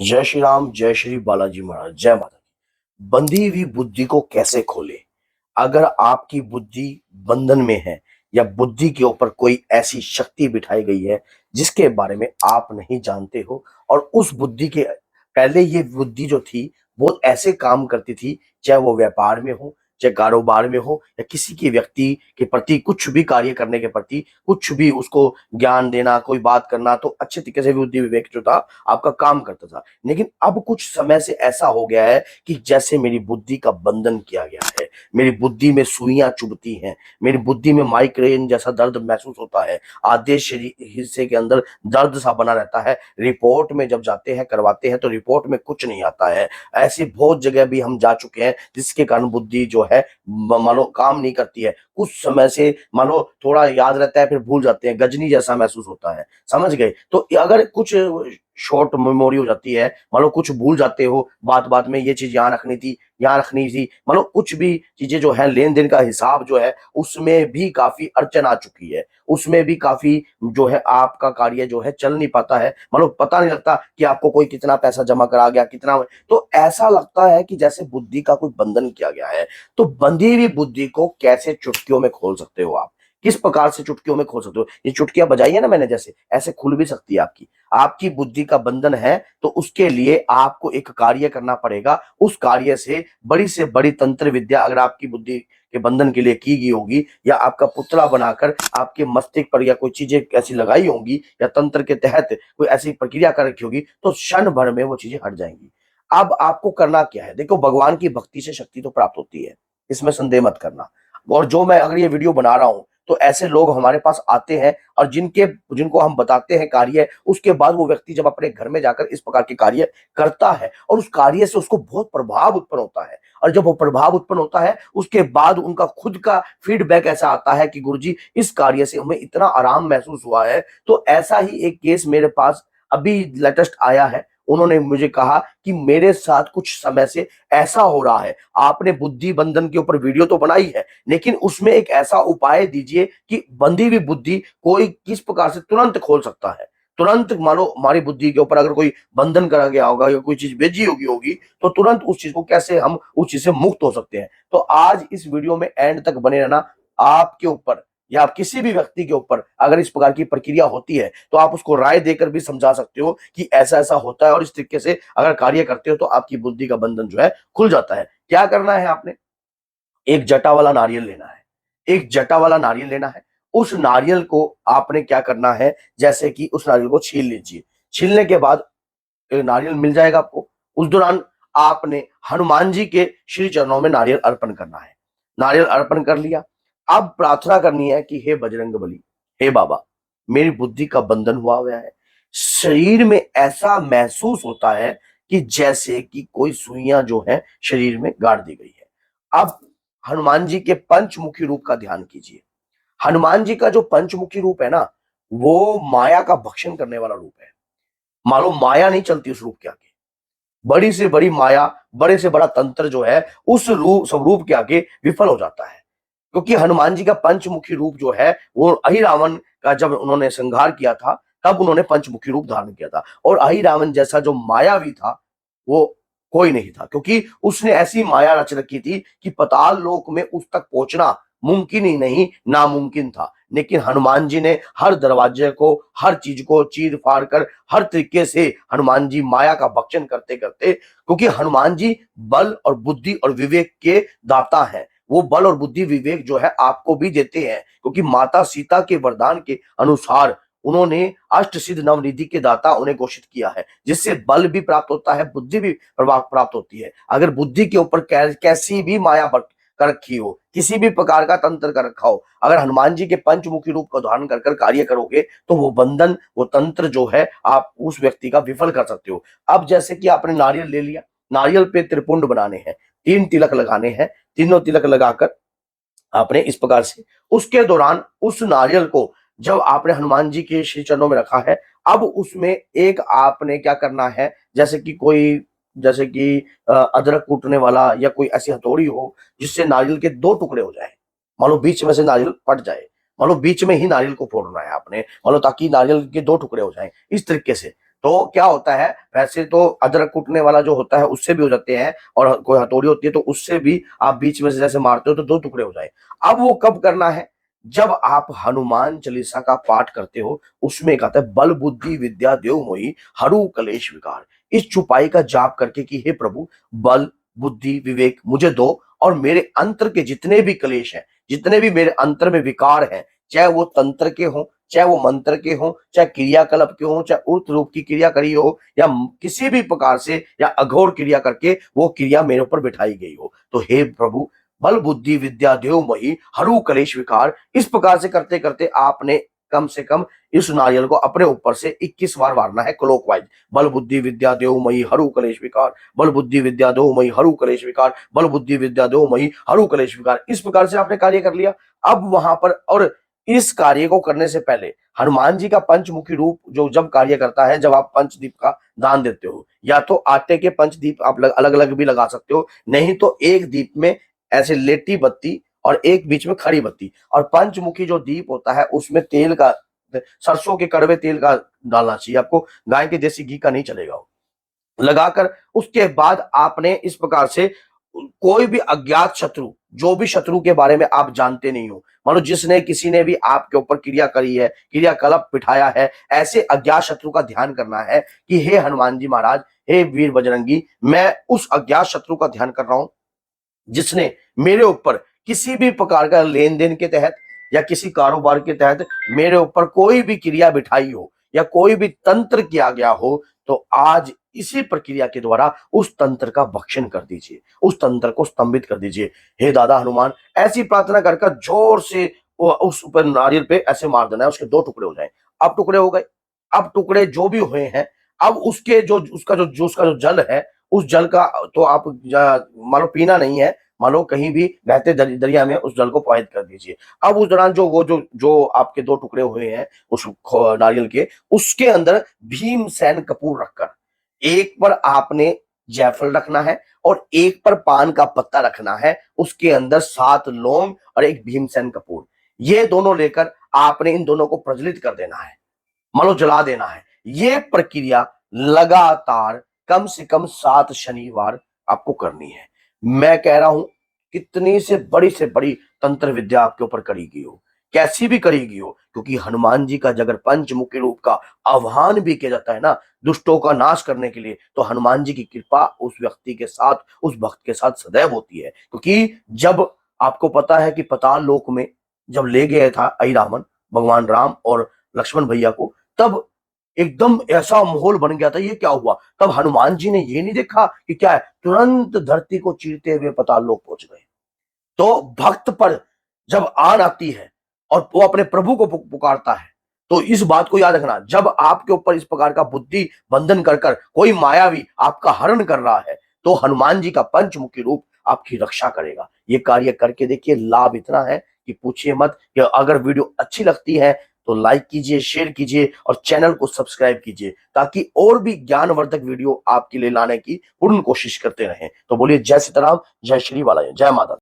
जय श्री राम, जय श्री बालाजी महाराज, जय माता दी। बंधी हुई बुद्धि को कैसे खोले? अगर आपकी बुद्धि बंधन में है या बुद्धि के ऊपर कोई ऐसी शक्ति बिठाई गई है जिसके बारे में आप नहीं जानते हो, और उस बुद्धि के पहले ये बुद्धि जो थी वो ऐसे काम करती थी, चाहे वो व्यापार में हो, चाहे कारोबार में हो, या किसी के व्यक्ति के प्रति कुछ भी कार्य करने के प्रति कुछ भी उसको ज्ञान देना, कोई बात करना, तो अच्छे तरीके से बुद्धि विवेक जो था आपका काम करता था। लेकिन अब कुछ समय से ऐसा हो गया है कि जैसे मेरी बुद्धि का बंधन किया गया है, मेरी बुद्धि में सुइयां चुभती हैं, मेरी बुद्धि में माइग्रेन जैसा दर्द महसूस होता है, आधे शरीर हिस्से के अंदर दर्द सा बना रहता है। रिपोर्ट में जब जाते हैं, करवाते हैं, तो रिपोर्ट में कुछ नहीं आता है। ऐसी बहुत जगह भी हम जा चुके हैं जिसके कारण बुद्धि जो है मानो काम नहीं करती है। कुछ समय से मानो थोड़ा याद रहता है, फिर भूल जाते हैं, गजनी जैसा महसूस होता है। समझ गए? तो अगर कुछ शॉर्ट मेमोरी हो जाती है, मान लो कुछ भूल जाते हो, बात बात में ये चीज यहाँ रखनी थी, यहाँ रखनी थी, मान लो कुछ भी चीजें जो है, लेन देन का हिसाब जो है उसमें भी काफी अड़चन आ चुकी है, उसमें भी काफी जो है आपका कार्य जो है चल नहीं पाता है। मान लो पता नहीं लगता कि आपको कोई कितना पैसा जमा करा गया, कितना, तो ऐसा लगता है कि जैसे बुद्धि का कोई बंधन किया गया है। तो बंधी हुई बुद्धि को कैसे चुटकियों में खोल सकते हो आप? किस प्रकार से चुटकियों में खोल सकते हो? ये चुटकियां बजाई है ना मैंने, जैसे ऐसे खुल भी सकती है आपकी। आपकी बुद्धि का बंधन है तो उसके लिए आपको एक कार्य करना पड़ेगा। उस कार्य से बड़ी तंत्र विद्या अगर आपकी बुद्धि के बंधन के लिए की गई होगी, या आपका पुतला बनाकर आपके मस्तिष्क पर या कोई चीजें ऐसी लगाई होंगी, या तंत्र के तहत कोई ऐसी प्रक्रिया कर रखी होगी, तो क्षण भर में वो चीजें हट जाएंगी। अब आपको करना क्या है? देखो, भगवान की भक्ति से शक्ति तो प्राप्त होती है, इसमें संदेह मत करना। और जो मैं अगर ये वीडियो बना रहा हूं, तो ऐसे लोग हमारे पास आते हैं, और जिनको हम बताते हैं कार्य, उसके बाद वो व्यक्ति जब अपने घर में जाकर इस प्रकार के कार्य करता है, और उस कार्य से उसको बहुत प्रभाव उत्पन्न होता है, और जब वो प्रभाव उत्पन्न होता है उसके बाद उनका खुद का फीडबैक ऐसा आता है कि गुरुजी, इस कार्य से हमें इतना आराम महसूस हुआ है। तो ऐसा ही एक केस मेरे पास अभी लेटेस्ट आया है। उन्होंने मुझे कहा कि मेरे साथ कुछ समय से ऐसा हो रहा है, आपने बुद्धि बंधन के ऊपर वीडियो तो बनाई है, लेकिन उसमें एक ऐसा उपाय दीजिए कि बंधी हुई बुद्धि कोई किस प्रकार से तुरंत खोल सकता है। तुरंत मानो हमारी बुद्धि के ऊपर अगर कोई बंधन करा गया होगा या कोई चीज भेजी होगी, तो तुरंत उस चीज को कैसे हम उस चीज से मुक्त हो सकते हैं। तो आज इस वीडियो में एंड तक बने रहना। आपके ऊपर या आप किसी भी व्यक्ति के ऊपर अगर इस प्रकार की प्रक्रिया होती है, तो आप उसको राय देकर भी समझा सकते हो कि ऐसा ऐसा होता है, और इस तरीके से अगर कार्य करते हो तो आपकी बुद्धि का बंधन जो है खुल जाता है। क्या करना है आपने? एक जटा वाला नारियल लेना है। एक जटा वाला नारियल लेना है। उस नारियल को आपने क्या करना है, जैसे कि उस नारियल को छील लीजिए। छीलने के बाद नारियल मिल जाएगा आपको। उस दौरान आपने हनुमान जी के श्री चरणों में नारियल अर्पण करना है। नारियल अर्पण कर लिया। अब प्रार्थना करनी है कि हे बजरंग बली, हे बाबा, मेरी बुद्धि का बंधन हुआ हुआ है। शरीर में ऐसा महसूस होता है कि जैसे कि कोई सुइयां जो है शरीर में गाड़ दी गई है। अब हनुमान जी के पंचमुखी रूप का ध्यान कीजिए। हनुमान जी का जो पंचमुखी रूप है ना, वो माया का भक्षण करने वाला रूप है। मानो माया नहीं चलती उस रूप के आगे। बड़ी से बड़ी माया, बड़े से बड़ा तंत्र जो है उस रूप स्वरूप के आगे विफल हो जाता है। क्योंकि हनुमान जी का पंचमुखी रूप जो है, वो अहिरावण का जब उन्होंने संहार किया था, तब उन्होंने पंचमुखी रूप धारण किया था। और अहिरावण जैसा जो मायावी था, वो कोई नहीं था, क्योंकि उसने ऐसी माया रच रखी थी कि पाताल लोक में उस तक पहुंचना मुमकिन ही नहीं, नामुमकिन था। लेकिन हनुमान जी ने हर दरवाजे को, हर चीज को चीर फाड़ कर, हर तरीके से हनुमान जी माया का भक्षण करते करते, क्योंकि हनुमान जी बल और बुद्धि और विवेक के दाता हैं। वो बल और बुद्धि विवेक जो है आपको भी देते हैं, क्योंकि माता सीता के वरदान के अनुसार उन्होंने अष्ट सिद्ध नवनिधि के दाता उन्हें घोषित किया है, जिससे बल भी प्राप्त होता है, बुद्धि भी प्रभाव प्राप्त होती है। अगर बुद्धि के ऊपर कैसी भी माया कर रखी हो, किसी भी प्रकार का तंत्र कर रखा हो, अगर हनुमान जी के पंचमुखी रूप का धारण कर कार्य करोगे, तो वो बंधन, वो तंत्र जो है आप उस व्यक्ति का विफल कर सकते हो। अब जैसे कि आपने नारियल ले लिया, नारियल पे त्रिपुंड बनाने हैं, 3 तिलक लगाने हैं। तीनों तिलक लगाकर आपने इस प्रकार से, उसके दौरान उस नारियल को जब आपने हनुमान जी के श्री चरणों में रखा है, अब उसमें एक आपने क्या करना है, जैसे कि अदरक कूटने वाला या कोई ऐसी हथौड़ी हो जिससे नारियल के 2 टुकड़े हो जाए। मान लो बीच में से नारियल फट जाए, मान लो बीच में ही नारियल को फोड़ना है आपने, मान लो, ताकि नारियल के 2 टुकड़े हो जाएं। इस तरीके से तो क्या होता है, वैसे तो अदरक कूटने वाला जो होता है उससे भी हो जाते हैं, और कोई हथौड़ी होती है तो उससे भी आप बीच में से जैसे मारते हो तो 2 टुकड़े हो जाए। अब वो कब करना है? जब आप हनुमान चालीसा का पाठ करते हो, उसमें कहता है बल बुद्धि विद्या देव मोहि हरु कलेश विकार। इस चौपाई का जाप करके कि हे प्रभु, बल बुद्धि विवेक मुझे दो, और मेरे अंतर के जितने भी क्लेश हैं, जितने भी मेरे अंतर में विकार हैं, चाहे वो तंत्र के हों, चाहे वो मंत्र के हों, चाहे क्रियाकल्प के हों, चाहे उर्त रूप की क्रिया करी हो, या किसी भी प्रकार से या अघोर क्रिया करके वो क्रिया मेरे ऊपर बिठाई गई हो, तो हे प्रभु, बल बुद्धि विद्या देव मही हरु कलेश विकार। इस प्रकार से करते करते आपने कम से कम इस नारियल को अपने ऊपर से 21 बार मारना है क्लॉकवाइज। बल बुद्धि विद्या देव मई हरु कलेश विकार, बल बुद्धि विद्या देव मई हरु कलेश विकार, बल बुद्धि विद्या देव मई हरु कलेश विकार। इस प्रकार से आपने कार्य कर लिया। अब वहां पर, और इस कार्य को करने से पहले हनुमान जी का पंचमुखी रूप जो जब कार्य करता है, जब आप पंचदीप का दान देते हो, या तो आटे के पंचदीप आप अलग अलग भी लगा सकते हो, नहीं तो एक दीप में ऐसे लेटी बत्ती और एक बीच में खड़ी बत्ती, और पंचमुखी जो दीप होता है उसमें तेल का, सरसों के कड़वे तेल का डालना चाहिए आपको, गाय के देसी घी का नहीं चलेगा। लगाकर उसके बाद आपने इस प्रकार से कोई भी अज्ञात शत्रु, जो भी शत्रु के बारे में आप जानते नहीं हो, मानो जिसने किसी ने भी आपके ऊपर क्रिया करी है, क्रियाकलाप बिठाया है, ऐसे अज्ञात शत्रु का ध्यान करना है कि हे हनुमान जी महाराज, हे वीर बजरंगी, मैं उस अज्ञात शत्रु का ध्यान कर रहा हूं जिसने मेरे ऊपर किसी भी प्रकार का लेन देन के तहत या किसी कारोबार के तहत मेरे ऊपर कोई भी क्रिया बिठाई हो या कोई भी तंत्र किया गया हो, तो आज इसी प्रक्रिया के द्वारा उस तंत्र का भक्षण कर दीजिए, उस तंत्र को स्तंभित कर दीजिए। हे दादा हनुमान, ऐसी प्रार्थना कर कर जोर से उस ऊपर नारियल पे ऐसे मार देना है, उसके 2 टुकड़े हो जाए। अब टुकड़े हो गए। अब टुकड़े जो भी हुए हैं, अब उसके जो उसका जो जल है, उस जल का तो आप मान लो पीना नहीं है, मान लो कहीं भी बहते दरिया में उस जल को प्रवाहित कर दीजिए। अब उस दौरान जो आपके 2 टुकड़े हुए हैं उस नारियल के, उसके अंदर भीमसेन कपूर रखकर, एक पर आपने जायफल रखना है और एक पर पान का पत्ता रखना है, उसके अंदर 7 लौंग और एक भीमसेन कपूर, ये दोनों लेकर आपने इन दोनों को प्रज्वलित कर देना है, मान लो जला देना है। ये प्रक्रिया लगातार कम से कम 7 शनिवार आपको करनी है। मैं कह रहा हूं, कितनी से बड़ी तंत्र विद्या आपके ऊपर करी गई हो, कैसी भी करी गई हो, क्योंकि हनुमान जी का अगर पंचमुखी रूप का आह्वान भी किया जाता है ना, दुष्टों का नाश करने के लिए, तो हनुमान जी की कृपा उस व्यक्ति के साथ, उस भक्त के साथ सदैव होती है। क्योंकि जब आपको पता है कि पाताल लोक में जब ले गया था अहिरावण, भगवान राम और लक्ष्मण भैया को, तब एकदम ऐसा माहौल बन गया था। ये क्या हुआ? तब हनुमान जी ने ये नहीं देखा कि क्या है, तुरंत धरती को चीरते हुए पाताल लोक पहुंच गए। तो भक्त पर जब आन आती है और वो अपने प्रभु को पुकारता है, तो इस बात को याद रखना, जब आपके ऊपर इस प्रकार का बुद्धि बंधन कर कर कोई मायावी आपका हरण कर रहा है, तो हनुमान जी का पंचमुखी रूप आपकी रक्षा करेगा। ये कार्य करके देखिए, लाभ इतना है कि पूछिए मत। कि अगर वीडियो अच्छी लगती है तो लाइक कीजिए, शेयर कीजिए और चैनल को सब्सक्राइब कीजिए, ताकि और भी ज्ञानवर्धक वीडियो आपके लिए लाने की पूर्ण कोशिश करते रहें। तो बोलिए जय सीताराम, जय श्री बालाजी, जय माता।